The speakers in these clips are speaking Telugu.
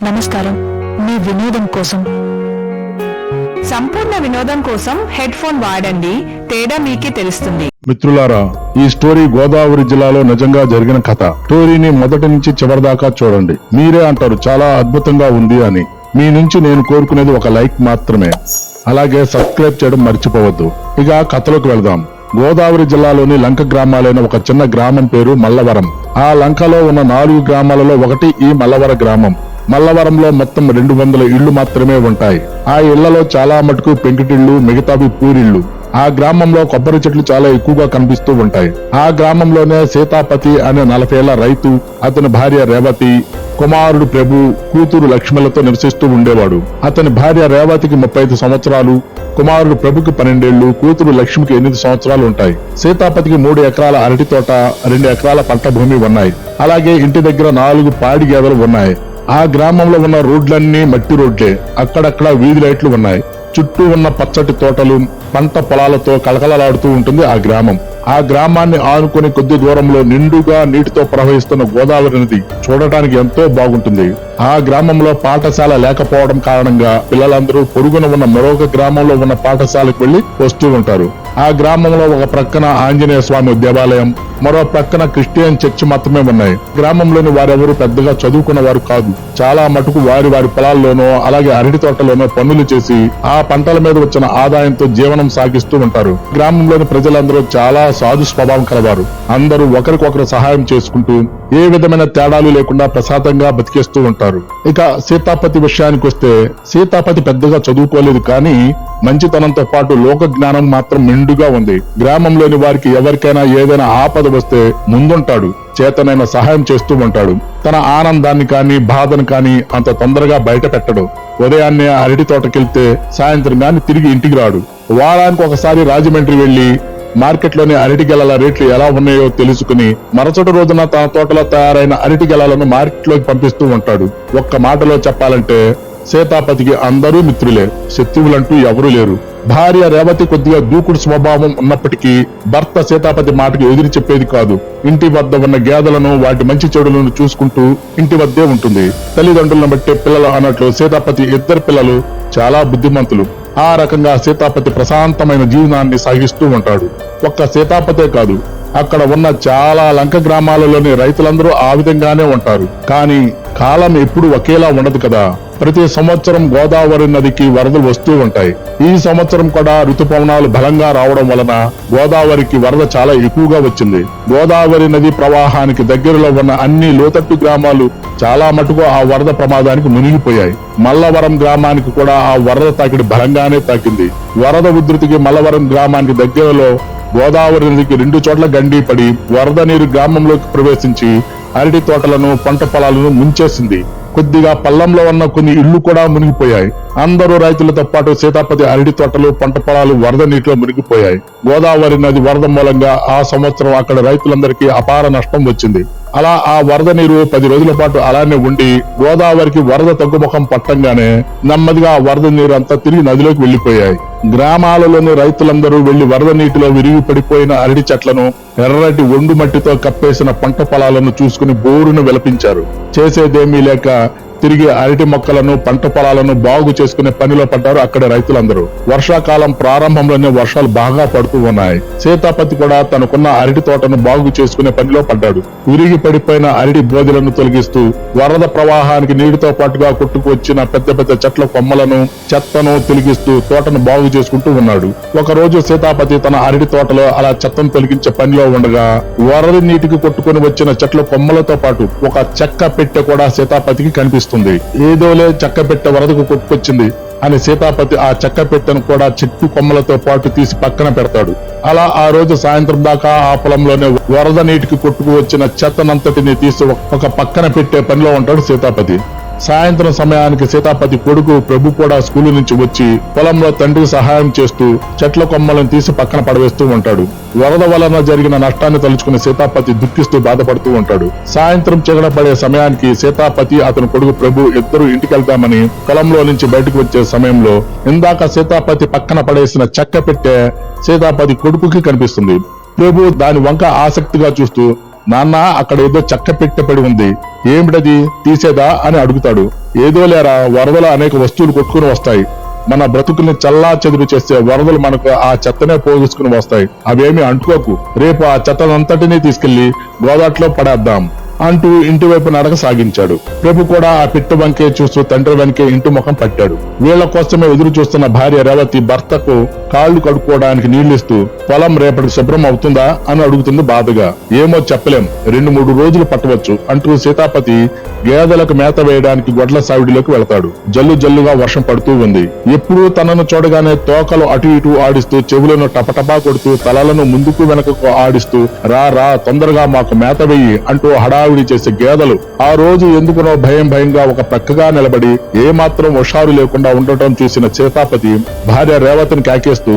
నమస్కారం. మీ వినోదం కోసం, సంపూర్ణ వినోదం కోసం హెడ్ ఫోన్ వాడండి. తేడా మీకే తెలుస్తుంది. మిత్రులారా, ఈ స్టోరీ గోదావరి జిల్లాలో నిజంగా జరిగిన కథ. స్టోరీని మొదటి నుంచి చివరి దాకా చూడండి. మీరే అంటారు చాలా అద్భుతంగా ఉంది అని. మీ నుంచి నేను కోరుకునేది ఒక లైక్ మాత్రమే. అలాగే సబ్స్క్రైబ్ చేయడం మర్చిపోవద్దు. ఇక కథలోకి వెళదాం. గోదావరి జిల్లాలోని లంక గ్రామాలైన ఒక చిన్న గ్రామం పేరు మల్లవరం. ఆ లంకలో ఉన్న 4 గ్రామాలలో ఒకటి ఈ మల్లవర గ్రామం. మల్లవరంలో మొత్తం 200 ఇళ్లు మాత్రమే ఉంటాయి. ఆ ఇళ్లలో చాలా మటుకు పెంకుటిళ్లు, మిగతావి పూరిళ్లు. ఆ గ్రామంలో కొబ్బరి చెట్లు చాలా ఎక్కువగా కనిపిస్తూ ఉంటాయి. ఆ గ్రామంలోనే సీతాపతి అనే 40 ఏళ్ల రైతు, అతని భార్య రేవతి, కుమారుడు ప్రభు, కూతురు లక్ష్మలతో నివసిస్తూ ఉండేవాడు. అతని భార్య రేవతికి 35 సంవత్సరాలు, కుమారుడు ప్రభుకి 12 ఏళ్లు, కూతురు లక్ష్మికి 8 సంవత్సరాలు ఉంటాయి. సీతాపతికి 3 ఎకరాల అరటి తోట, 2 ఎకరాల పంట భూమి ఉన్నాయి. అలాగే ఇంటి దగ్గర 4 పాడి గేదెలు ఉన్నాయి. ఆ గ్రామంలో ఉన్న రోడ్లన్నీ మట్టి రోడ్లే. అక్కడక్కడ వీధి లైట్లు ఉన్నాయి. చుట్టూ ఉన్న పచ్చటి తోటలు, పంట పొలాలతో కలకలలాడుతూ ఉంటుంది ఆ గ్రామం. ఆ గ్రామాన్ని ఆనుకుని కొద్ది దూరంలో నిండుగా నీటితో ప్రవహిస్తున్న గోదావరి నది చూడటానికి ఎంతో బాగుంటుంది. ఆ గ్రామంలో పాఠశాల లేకపోవడం కారణంగా పిల్లలందరూ పొరుగున ఉన్న మరొక గ్రామంలో ఉన్న పాఠశాలకు వెళ్లి వస్తూ ఉంటారు. ఆ గ్రామంలో ఒక ప్రక్కన ఆంజనేయ స్వామి దేవాలయం, మరో ప్రక్కన క్రిస్టియన్ చర్చి మాత్రమే ఉన్నాయి. గ్రామంలోని వారెవరూ పెద్దగా చదువుకున్న వారు కాదు. చాలా మటుకు వారి పొలాల్లోనో అలాగే అరటి తోటలోనో పనులు చేసి ఆ పంటల మీద వచ్చిన ఆదాయంతో జీవనం సాగిస్తూ ఉంటారు. గ్రామంలోని ప్రజలందరూ చాలా సాధు స్వభావం కలవారు. అందరూ ఒకరికొకరు సహాయం చేసుకుంటూ ఏ విధమైన తేడాలు లేకుండా ప్రశాంతంగా బతికేస్తూ ఉంటారు. ఇక సీతాపతి విషయానికి వస్తే, సీతాపతి పెద్దగా చదువుకోలేదు, కానీ మంచితనంతో పాటు లోక జ్ఞానం మాత్రం మెండుగా ఉంది. గ్రామంలోని వారికి ఎవరికైనా ఏదైనా ఆపద వస్తే ముందుంటాడు. చేతనైన సహాయం చేస్తూ ఉంటాడు. తన ఆనందాన్ని కానీ బాధను కానీ అంత తొందరగా బయట పెట్టడు. ఉదయాన్నే అరటి తోటకెళ్తే సాయంత్రం గాని తిరిగి ఇంటికి రాడు. వారానికి ఒకసారి రాజమండ్రి వెళ్లి మార్కెట్లోని అరటి గెలల రేట్లు ఎలా ఉన్నాయో తెలుసుకుని మరుసటి రోజున తన తోటలో తయారైన అరటి గెలలను మార్కెట్లోకి పంపిస్తూ ఉంటాడు. ఒక్క మాటలో చెప్పాలంటే సీతాపతికి అందరూ మిత్రులే, శత్రువులంటూ ఎవరూ లేరు. భార్య రేవతి కొద్దిగా దూకుడు స్వభావం ఉన్నప్పటికీ భర్త సీతాపతి మాటకు ఎదురు చెప్పేది కాదు. ఇంటి వద్ద ఉన్న గేదెలను, వాటి మంచి చెడులను చూసుకుంటూ ఇంటి వద్దే ఉంటుంది. తల్లిదండ్రులను బట్టే పిల్లలు అన్నట్లు సీతాపతి 2 పిల్లలు చాలా బుద్ధిమంతులు. ఆ రకంగా సీతాపతి ప్రశాంతమైన జీవనాన్ని సాగిస్తూ ఉంటాడు. ఒక్క సీతాపతే కాదు, అక్కడ ఉన్న చాలా లంక గ్రామాలలోని రైతులందరూ ఆ విధంగానే ఉంటారు. కానీ కాలం ఎప్పుడు ఒకేలా ఉండదు కదా. ప్రతి సంవత్సరం గోదావరి నదికి వరదలు వస్తూ ఉంటాయి. ఈ సంవత్సరం కూడా ఋతుపవనాలు బలంగా రావడం వలన గోదావరికి వరద చాలా ఎక్కువగా వచ్చింది. గోదావరి నది ప్రవాహానికి దగ్గరలో ఉన్న అన్ని లోతట్టు గ్రామాలు చాలా మటుకు ఆ వరద ప్రమాదానికి మునిగిపోయాయి. మల్లవరం గ్రామానికి కూడా ఆ వరద తాకిడి బలంగానే తాకింది. వరద ఉధృతికి మల్లవరం గ్రామానికి దగ్గరలో గోదావరి నదికి 2 చోట్ల గండి పడి వరద నీరు గ్రామంలోకి ప్రవేశించి అరటి తోటలను, పంట పొలాలను ముంచేసింది. కొద్దిగా పల్లంలో ఉన్న కొన్ని ఇళ్లు కూడా మునిగిపోయాయి. అందరూ రైతులతో పాటు సీతాపతి అరటి తోటలు, పంట పొలాలు వరద నీటిలో మునిగిపోయాయి. గోదావరి నది వరద మూలంగా ఆ సంవత్సరం అక్కడ రైతులందరికీ అపార నష్టం వచ్చింది. అలా ఆ వరద నీరు 10 రోజుల పాటు అలానే ఉండి గోదావరికి వరద తగ్గుముఖం పట్టంగానే నెమ్మదిగా ఆ వరద నీరు అంతా తిరిగి నదిలోకి వెళ్లిపోయాయి. గ్రామాలలోని రైతులందరూ వెళ్లి వరద నీటిలో విరిగి పడిపోయిన అరటి చెట్లను, ఎర్రటి ఒండు మట్టితో కప్పేసిన పంట పొలాలను చూసుకుని బోరును విలపించారు. చేసేదేమీ లేక తిరిగి అరటి మొక్కలను, పంట పొలాలను బాగు చేసుకునే పనిలో పడ్డారు అక్కడ రైతులందరూ. వర్షాకాలం ప్రారంభంలోనే వర్షాలు బాగా పడుతూ ఉన్నాయి. సీతాపతి కూడా తనకున్న అరటి తోటను బాగు చేసుకునే పనిలో పడ్డాడు. విరిగి పడిపోయిన అరటి బోధులను తొలగిస్తూ వరద ప్రవాహానికి నీటితో పాటుగా కొట్టుకు వచ్చిన పెద్ద పెద్ద చెట్ల కొమ్మలను, చెత్తను తొలగిస్తూ తోటను బాగు చేసుకుంటూ ఉన్నాడు. ఒక రోజు సీతాపతి తన అరటి తోటలో అలా చెత్తను తొలగించే పనిలో ఉండగా వరద నీటికి కొట్టుకుని వచ్చిన చెట్ల కొమ్మలతో పాటు ఒక చెక్క పెట్టె కూడా సీతాపతికి కనిపిస్తుంది. ఏదోలే చెక్క పెట్టె వరదకు కొట్టుకొచ్చింది అని సీతాపతి ఆ చెక్క పెట్టెను కూడా చెట్టు కొమ్మలతో పాటు తీసి పక్కన పెడతాడు. అలా ఆ రోజు సాయంత్రం దాకా ఆ పొలంలోనే వరద నీటికి కొట్టుకు వచ్చిన చెత్తనంతటిని తీసి ఒక పక్కన పెట్టే పనిలో ఉంటాడు సీతాపతి. సాయంత్రం సమయానికి సీతాపతి కొడుకు ప్రభు కూడా స్కూలు నుంచి వచ్చి పొలంలో తండ్రికి సహాయం చేస్తూ చెట్ల కొమ్మలను తీసి పక్కన పడవేస్తూ ఉంటాడు. వరద వలన జరిగిన నష్టాన్ని తలుచుకుని సీతాపతి దుఃఖిస్తూ బాధపడుతూ ఉంటాడు. సాయంత్రం చీకట పడే సమయానికి సీతాపతి, అతని కొడుకు ప్రభు ఇద్దరు ఇంటికెళ్తామని పొలంలో నుంచి బయటకు వచ్చే సమయంలో ఇందాక సీతాపతి పక్కన పడేసిన చెక్క పెట్టె సీతాపతి కొడుకుకి కనిపిస్తుంది. ప్రభు దాని వంక ఆసక్తిగా చూస్తూ, నాన్న అక్కడ ఏదో చెక్క పెట్టెపడి ఉంది, ఏమిటది, తీసేదా అని అడుగుతాడు. ఏదో లేరా, వరదలు అనేక వస్తువులు కొట్టుకుని వస్తాయి. మన బ్రతుకుల్ని చల్లా చెదురు చేసే వరదలు మనకు ఆ చెత్తనే పోగేసుకుని వస్తాయి. అవేమి అంటుకోకు, రేపు ఆ చెత్తనంతటినీ తీసుకెళ్లి గోదాట్లో పడేద్దాం అంటూ ఇంటి వైపు నడక సాగించాడు. ప్రభు కూడా ఆ పిట్ట వంకే చూస్తూ తండ్రి వెనకే ఇంటి ముఖం పట్టాడు. వీళ్ల కోసమే ఎదురు చూస్తున్న భార్య రేవతి భర్తకు కాళ్లు కడుక్కోవడానికి నీళ్లిస్తూ పొలం రేపటికి శుభ్రం అవుతుందా అని అడుగుతుంది బాధగా. ఏమో చెప్పలేం, 2-3 రోజులు పట్టవచ్చు అంటూ సీతాపతి గేదెలకు మేత వేయడానికి గొడ్ల సావిడిలోకి వెళతాడు. జల్లు జల్లుగా వర్షం పడుతూ ఉంది. ఎప్పుడూ తనను చూడగానే తోకలు అటు ఇటు ఆడిస్తూ, చెవులను టపటపా కొడుతూ, తలలను ముందుకు వెనకకు ఆడిస్తూ రా రా తొందరగా మాకు మేత వెయ్యి అంటూ హడావిడి చేసే గేదెలు ఆ రోజు ఎందుకునో భయంగా ఒక ప్రక్కగా నిలబడి ఏమాత్రం హుషారు లేకుండా ఉండటం చూసిన సీతాపతి భార్య రేవతిని కేకేస్తూ,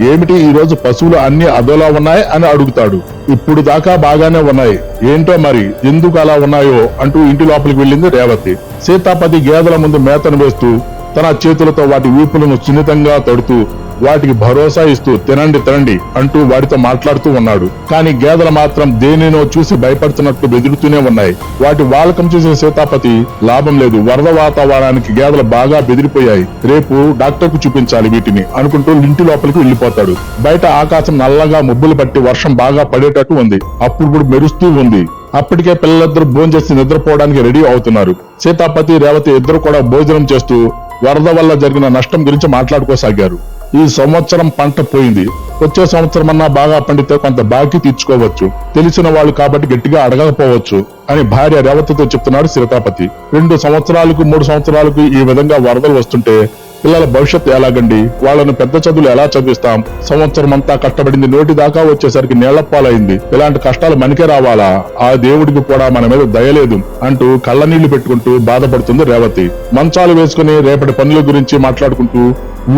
ఏమిటి ఈ రోజు పశువులు అన్ని అదోలా ఉన్నాయి అని అడుగుతాడు. ఇప్పుడు దాకా బాగానే ఉన్నాయి, ఏంటో మరి ఎందుకు అలా ఉన్నాయో అంటూ ఇంటి లోపలికి వెళ్ళింది రేవతి. సీతాపతి గేదెల ముందు మేతను వేస్తూ తన చేతులతో వాటి వీపులను సున్నితంగా తడుతూ వాటికి భరోసా ఇస్తూ తినండి అంటూ వాటితో మాట్లాడుతూ ఉన్నాడు. కానీ గేదెలు మాత్రం దేనినో చూసి భయపడుతున్నట్లు బెదురుతూనే ఉన్నాయి. వాటి వాలకం చూసిన సీతాపతి లాభం లేదు, వరద వాతావరణానికి గేదెలు బాగా బెదిరిపోయాయి, రేపు డాక్టర్ కు చూపించాలి వీటిని అనుకుంటూ ఇంటి లోపలికి వెళ్లిపోతాడు. బయట ఆకాశం నల్లగా మబ్బులు పట్టి వర్షం బాగా పడేటట్టు ఉంది. అప్పుడు మెరుస్తూ ఉంది. అప్పటికే పిల్లలిద్దరూ భోంచేసి నిద్రపోవడానికి రెడీ అవుతున్నారు. సీతాపతి రేవతి ఇద్దరు కూడా భోజనం చేస్తూ వరద వల్ల జరిగిన నష్టం గురించి మాట్లాడుకోసాగారు. ఈ సంవత్సరం పంట పోయింది, వచ్చే సంవత్సరం అన్నా బాగా పండితే కొంత బాకీ తీర్చుకోవచ్చు, తెలిసిన వాళ్ళు కాబట్టి గట్టిగా అడగకపోవచ్చు అని భార్య రేవతితో చెప్తున్నాడు సీతాపతి. 2 సంవత్సరాలకు 3 సంవత్సరాలకు ఈ విధంగా వరదలు వస్తుంటే పిల్లల భవిష్యత్తు ఎలాగండి, వాళ్ళను పెద్ద చదువులు ఎలా చదివిస్తాం, సంవత్సరం అంతా కష్టపడింది నోటి దాకా వచ్చేసరికి నీళ్లపాలైంది, ఇలాంటి కష్టాలు మనకే రావాలా, ఆ దేవుడికి కూడా మన మీద దయలేదు అంటూ కళ్ళనీళ్లు పెట్టుకుంటూ బాధపడుతుంది రేవతి. మంచాలు వేసుకుని రేపటి పనుల గురించి మాట్లాడుకుంటూ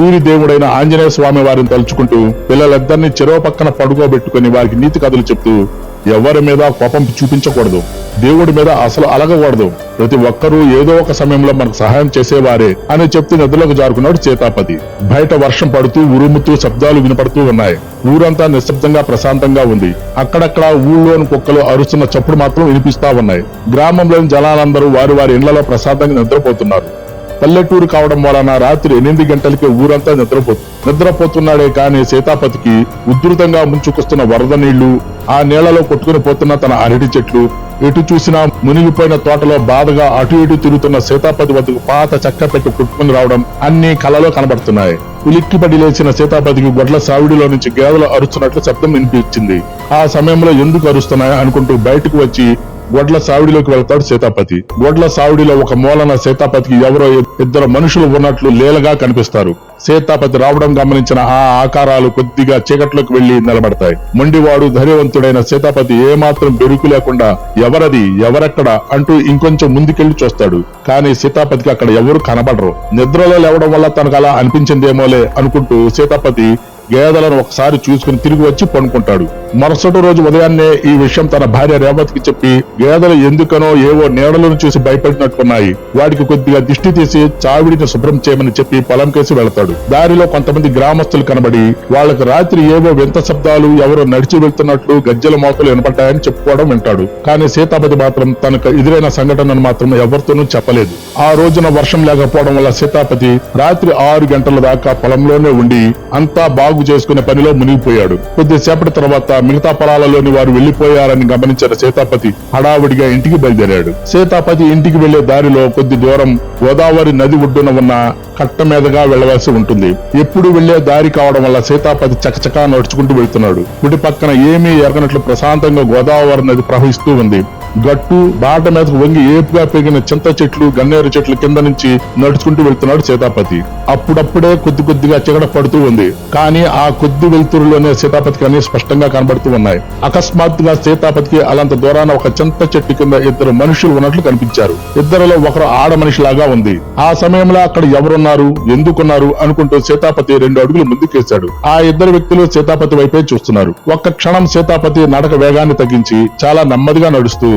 ఊరి దేవుడైన ఆంజనేయ స్వామి వారిని తలుచుకుంటూ పిల్లలిద్దరినీ చెరో పక్కన పడుకోబెట్టుకుని వారికి నీతి కథలు చెప్తూ ఎవరి మీద కోపం చూపించకూడదు, దేవుడి మీద అసలు అలగకూడదు, ప్రతి ఒక్కరూ ఏదో ఒక సమయంలో మనకు సహాయం చేసేవారే అని చెప్తూ నిద్రలోకి జారుకున్నాడు సీతాపతి. బయట వర్షం పడుతూ ఉరుముతూ శబ్దాలు వినపడుతూ ఉన్నాయి. ఊరంతా నిశ్శబ్దంగా ప్రశాంతంగా ఉంది. అక్కడక్కడ ఊళ్ళోని కుక్కలు అరుస్తున్న చప్పుడు మాత్రం వినిపిస్తా ఉన్నాయి. గ్రామంలోని జనాలందరూ వారి వారి ఇళ్లలో ప్రశాంతంగా నిద్రపోతున్నారు. పల్లెటూరు కావడం వలన రాత్రి 8 గంటలకే ఊరంతా నిద్రపోతున్నాడే కాని సీతాపతికి ఉధృతంగా ముంచుకొస్తున్న వరద నీళ్లు, ఆ నీళ్లలో కొట్టుకుని పోతున్న తన అరటి చెట్లు, ఎటు చూసినా మునిగిపోయిన తోటలో బాధగా అటు ఇటు తిరుగుతున్న సీతాపతి వద్దకు పాత చెక్క పెట్టి కొట్టుకుని రావడం అన్ని కలలో కనబడుతున్నాయి. ఉలిక్కిపడి లేచిన సీతాపతికి గొడ్ల సావిడిలో నుంచి గేదెలు అరుస్తున్నట్లు శబ్దం వినిపించింది. ఆ సమయంలో ఎందుకు అరుస్తున్నాయో అనుకుంటూ బయటకు వచ్చి గొడ్ల సావిడిలోకి వెళ్తాడు సీతాపతి. గొడ్ల సావిడిలో ఒక మూలన సీతాపతికి ఎవరో 2 మనుషులు ఉన్నట్లు లీలగా కనిపిస్తారు. సీతాపతి రావడం గమనించిన ఆ ఆకారాలు కొద్దిగా చీకట్లోకి వెళ్లి నిలబడతాయి. మొండివాడు ధైర్యవంతుడైన సీతాపతి ఏమాత్రం బెరుకు లేకుండా ఎవరది, ఎవరెక్కడ అంటూ ఇంకొంచెం ముందుకెళ్లి చూస్తాడు. కానీ సీతాపతికి అక్కడ ఎవరు కనబడరు. నిద్రలో లేవడం వల్ల తనకు అలా అనిపించిందేమోలే అనుకుంటూ సీతాపతి గేదెలను ఒకసారి చూసుకుని తిరిగి వచ్చి పడుకుంటాడు. మరుసటి రోజు ఉదయాన్నే ఈ విషయం తన భార్య రేవతికి చెప్పి గేదెలు ఎందుకనో ఏవో నీడలను చూసి భయపడినట్టున్నాయి, వాటికి కొద్దిగా దిష్టి తీసి చావిడిని శుభ్రం చేయమని చెప్పి పొలం కేసి వెళతాడు. దారిలో కొంతమంది గ్రామస్తులు కనబడి వాళ్లకు రాత్రి ఏవో వింత శబ్దాలు, ఎవరో నడిచి వెళ్తున్నట్లు గజ్జల మోతలు వినపడ్డాయని చెప్పుకోవడం వింటాడు. కానీ సీతాపతి మాత్రం తనకు ఎదురైన సంఘటనను మాత్రం ఎవరితోనూ చెప్పలేదు. ఆ రోజున వర్షం లేకపోవడం వల్ల సీతాపతి రాత్రి 6 గంటల దాకా పొలంలోనే ఉండి అంతా బాగు చేసుకునే పనిలో మునిగిపోయాడు. కొద్దిసేపటి తర్వాత మిగతా పొలాలలోని వారు వెళ్లిపోయారని గమనించిన సీతాపతి హడావుడిగా ఇంటికి బయలుదేరాడు. సీతాపతి ఇంటికి వెళ్లే దారిలో కొద్ది దూరం గోదావరి నది ఒడ్డున ఉన్న కట్ట మీదగా వెళ్లవలసి ఉంటుంది. ఎప్పుడు వెళ్లే దారి కావడం వల్ల సీతాపతి చకచకా నడుచుకుంటూ వెళ్తున్నాడు. కుడి పక్కన ఏమీ ఎరగనట్లు ప్రశాంతంగా గోదావరి నది ప్రవహిస్తూ ఉంది. గట్టు బాట మీదకు వంగి ఏపుగా పెరిగిన చింత చెట్లు, గన్నేరు చెట్లు కింద నుంచి నడుచుకుంటూ వెళ్తున్నాడు సీతాపతి. అప్పుడప్పుడే కొద్దిగా చిగడ పడుతూ ఉంది. కానీ ఆ కొద్ది వెలుతురులోనే సీతాపతికి అన్ని స్పష్టంగా కనబడుతూ ఉన్నాయి. అకస్మాత్తుగా సీతాపతికి అలాంత దూరాన ఒక చింత చెట్టు కింద 2 మనుషులు ఉన్నట్లు కనిపించారు. ఇద్దరిలో ఒకరు ఆడ మనిషిలాగా ఉంది. ఆ సమయంలో అక్కడ ఎవరున్నారు, ఎందుకున్నారు అనుకుంటూ సీతాపతి 2 అడుగులు ముందుకేశాడు. ఆ 2 వ్యక్తులు సీతాపతి వైపే చూస్తున్నారు. ఒక్క క్షణం సీతాపతి నడక వేగాన్ని తగ్గించి చాలా నెమ్మదిగా నడుస్తూ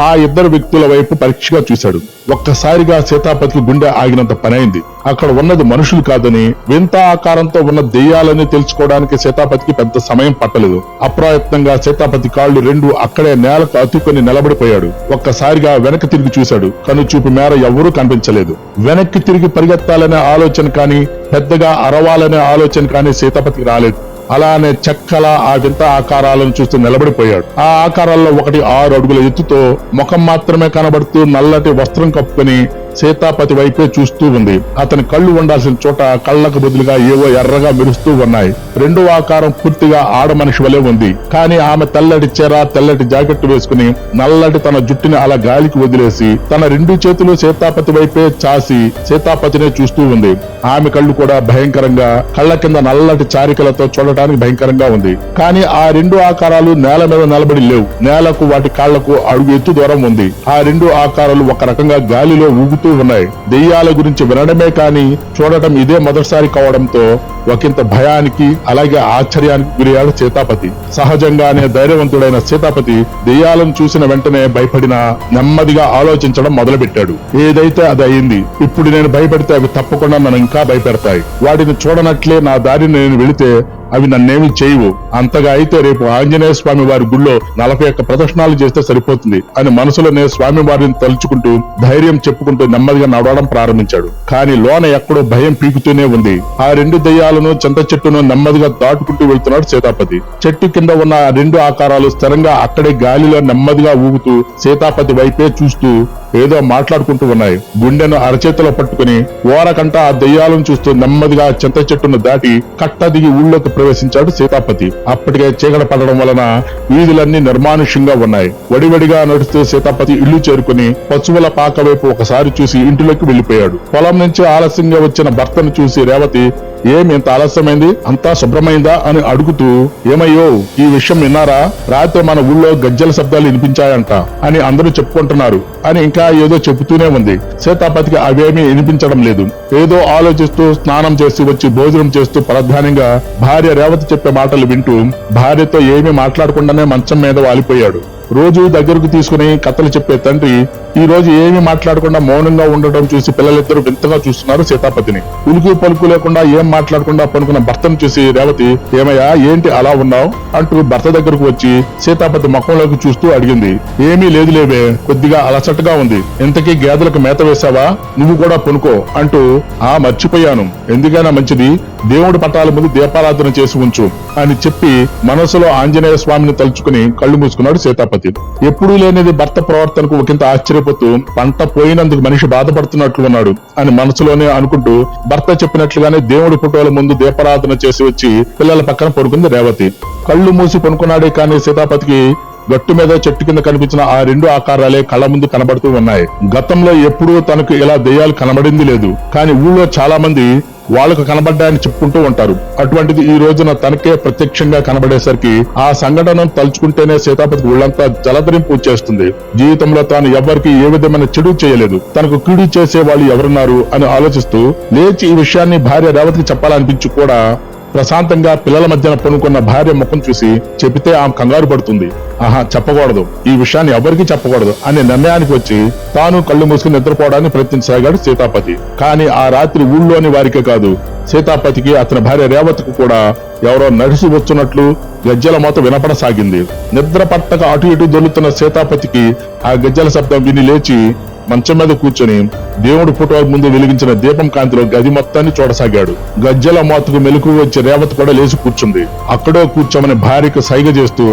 ఆ ఇద్దరు వ్యక్తుల వైపు పరీక్షగా చూశాడు. ఒక్కసారిగా సీతాపతికి గుండె ఆగినంత పనైంది. అక్కడ ఉన్నది మనుషులు కాదని, వింత ఆకారంతో ఉన్న దెయ్యాలని తెలుసుకోవడానికి సీతాపతికి పెద్ద సమయం పట్టలేదు. అప్రయత్నంగా సీతాపతి కాళ్లు రెండు అక్కడే నేలకు అతుక్కొని నిలబడిపోయాడు. ఒక్కసారిగా వెనక్కి తిరిగి చూశాడు. కనుచూపు మేర ఎవ్వరూ కనిపించలేదు. వెనక్కి తిరిగి పరిగెత్తాలనే ఆలోచన కాని, పెద్దగా అరవాలనే ఆలోచన కాని సీతాపతికి రాలేదు. అలానే చెక్కల ఆ వింత ఆకారాలను చూస్తూ నిలబడిపోయాడు. ఆ ఆకారాల్లో ఒకటి 6 అడుగుల ఎత్తుతో ముఖం మాత్రమే కనబడుతూ నల్లటి వస్త్రం కప్పుకొని సీతాపతి వైపే చూస్తూ ఉంది. అతని కళ్ళు ఉండాల్సిన చోట కళ్ళకు బదులుగా ఏవో ఎర్రగా మెరుస్తూ ఉన్నాయి. రెండో ఆకారం పూర్తిగా ఆడ మనిషి వలె ఉంది. కానీ ఆమె తెల్లటి చీర, తెల్లటి జాకెట్ వేసుకుని నల్లటి తన జుట్టుని అలా గాలికి వదిలేసి తన 2 చేతులు సీతాపతి వైపే చాసి సీతాపతినే చూస్తూ ఉంది. ఆమె కళ్ళు కూడా భయంకరంగా, కళ్ళ కింద నల్లటి చారికలతో చూడటానికి భయంకరంగా ఉంది. కానీ ఆ 2 ఆకారాలు నేల మీద నిలబడి లేవు. నేలకు వాటి కాళ్లకు అడుగు ఎత్తు దూరం ఉంది. ఆ 2 ఆకారాలు ఒక రకంగా గాలిలో ఊగుతూ ఉన్నాయి. దెయ్యాల గురించి వినడమే కాని చూడటం ఇదే మొదటిసారి కావడంతో ఒకంత భయానికి అలాగే ఆశ్చర్యానికి గురయ్యాడు సీతాపతి. సహజంగానే ధైర్యవంతుడైన సీతాపతి దెయ్యాలను చూసిన వెంటనే భయపడినా నెమ్మదిగా ఆలోచించడం మొదలుపెట్టాడు. ఏదైతే అది అయింది. ఇప్పుడు నేను భయపడితే అవి తప్పకుండా నన్ను ఇంకా భయపెడతాయి. వాటిని చూడనట్లే నా దారిని నేను వెళితే అవి నన్నేమి చేయవు. అంతగా అయితే రేపు ఆంజనేయ స్వామి వారి గుళ్ళో 41 ప్రదక్షిణాలు చేస్తే సరిపోతుంది అని మనసులోనే స్వామి వారిని తలుచుకుంటూ ధైర్యం చెప్పుకుంటూ నెమ్మదిగా నడవడం ప్రారంభించాడు. కానీ లోన ఎక్కడో భయం పీకుతూనే ఉంది. ఆ 2 దెయ్యాలను చింత చెట్టును నెమ్మదిగా దాటుకుంటూ వెళ్తున్నాడు సీతాపతి. చెట్టు కింద ఉన్న ఆ 2 ఆకారాలు స్థిరంగా అక్కడే గాలిలో నెమ్మదిగా ఊగుతూ సీతాపతి వైపే చూస్తూ ఏదో మాట్లాడుకుంటూ ఉన్నాయి. గుండెను అరచేతిలో పట్టుకుని ఓరకంట ఆ దెయ్యాలను చూస్తూ నెమ్మదిగా చింత చెట్టును దాటి కట్ట దిగి ఊళ్ళోకి ప్రవేశించాడు సీతాపతి. అప్పటికే చీకటి పడడం వలన వీధులన్నీ నిర్మానుష్యంగా ఉన్నాయి. వడివడిగా నడుస్తూ సీతాపతి ఇల్లు చేరుకుని పశువుల పాక వైపు ఒకసారి చూసి ఇంటిలోకి వెళ్లిపోయాడు. పొలం నుంచి ఆలస్యంగా వచ్చిన భర్తను చూసి రేవతి, ఏం ఇంత ఆలస్యమైంది, అంతా శుభ్రమైందా అని అడుగుతూ, ఏమయ్యో ఈ విషయం విన్నారా, రాత్రి మన ఊళ్ళో గజ్జల శబ్దాలు వినిపించాయంట అని అందరూ చెప్పుకుంటున్నారు అని ఇంకా ఏదో చెబుతూనే ఉంది. సీతాపతికి అవేమీ వినిపించడం లేదు. ఏదో ఆలోచిస్తూ స్నానం చేసి వచ్చి భోజనం చేస్తూ ప్రధానంగా భార్య రేవతి చెప్పే మాటలు వింటూ భార్యతో ఏమీ మాట్లాడకుండానే మంచం మీద వాలిపోయాడు. రోజు దగ్గరకు తీసుకుని కథలు చెప్పే తండ్రి ఈ రోజు ఏమీ మాట్లాడకుండా మౌనంగా ఉండటం చూసి పిల్లలిద్దరూ వింతగా చూస్తున్నారు సీతాపతిని. ఉలుకు పలుకు లేకుండా ఏం మాట్లాడకుండా పనుకున్న భర్తను చూసి రేవతి, ఏమయ్యా ఏంటి అలా ఉన్నావు అంటూ భర్త దగ్గరకు వచ్చి సీతాపతి ముఖంలోకి చూస్తూ అడిగింది. ఏమీ లేదులేవే, కొద్దిగా అలసటగా ఉంది. ఇంతకీ గేదెలకు మేత వేశావా, నువ్వు కూడా పనుకో అంటూ, మర్చిపోయాను, ఎందుకైనా మంచిది దేవుడి పట్టాల ముందు దీపారాధన చేసి ఉంచు అని చెప్పి మనసులో ఆంజనేయ స్వామిని తలుచుకుని కళ్ళు మూసుకున్నాడు సీతాపతి. ఎప్పుడూ లేనిది భర్త ప్రవర్తనకు ఒకంత ఆశ్చర్యపోతూ పంట పోయినందుకు మనిషి బాధపడుతున్నట్లు ఉన్నాడు అని మనసులోనే అనుకుంటూ భర్త చెప్పినట్లుగానే దేవుడి ఫోటోల ముందు దీపారాధన చేసి వచ్చి పిల్లల పక్కన పడుకుంది రేవతి. కళ్ళు మూసి పనుకున్నాడే కానీ సీతాపతికి గట్టు మీద చెట్టు కింద కనిపించిన ఆ 2 ఆకారాలే కళ్ళ ముందు కనబడుతూ ఉన్నాయి. గతంలో ఎప్పుడూ తనకు ఇలా దెయ్యాలు కనబడింది లేదు. కానీ ఊళ్ళో చాలా మంది వాళ్లకు కనబడ్డాయని చెప్పుకుంటూ ఉంటారు. అటువంటిది ఈ రోజున తనకే ప్రత్యక్షంగా కనబడేసరికి ఆ సంఘటనను తలుచుకుంటేనే సీతాపతికి ఊళ్ళంతా జలధరింపు వచ్చేస్తుంది. జీవితంలో తాను ఎవరికి ఏ విధమైన చెడు చేయలేదు, తనకు కీడు చేసే వాళ్ళు ఎవరున్నారు అని ఆలోచిస్తూ లేచి ఈ విషయాన్ని భార్య రేవతికి చెప్పాలనిపించి కూడా ప్రశాంతంగా పిల్లల మధ్యన పనుకున్న భార్య ముఖం చూసి చెబితే ఆమె కంగారు పడుతుంది. చెప్పకూడదు, ఈ విషయాన్ని ఎవరికీ చెప్పకూడదు అనే నిర్ణయానికి వచ్చి తాను కళ్ళు మూసుకుని నిద్రపోవడానికి ప్రయత్నించసాగాడు సీతాపతి. కానీ ఆ రాత్రి ఊళ్ళోని వారికే కాదు, సీతాపతికి అతని భార్య రేవతికి కూడా ఎవరో నడిచి వస్తున్నట్లు గజ్జల మోత వినపడసాగింది. నిద్ర పట్టక అటు ఇటు దొల్లుతున్న సీతాపతికి ఆ గజ్జల శబ్దం విని లేచి మంచం మీద కూర్చొని దేవుడి ఫోటో ముందు వెలిగించిన దీపం కాంతిలో గది మొత్తాన్ని చూడసాగాడు. గజ్జల మోతకు మెలకు వచ్చి రేవతి కూడా లేచి కూర్చుంది. అక్కడో కూర్చోమని భార్యకు సైగ చేస్తూ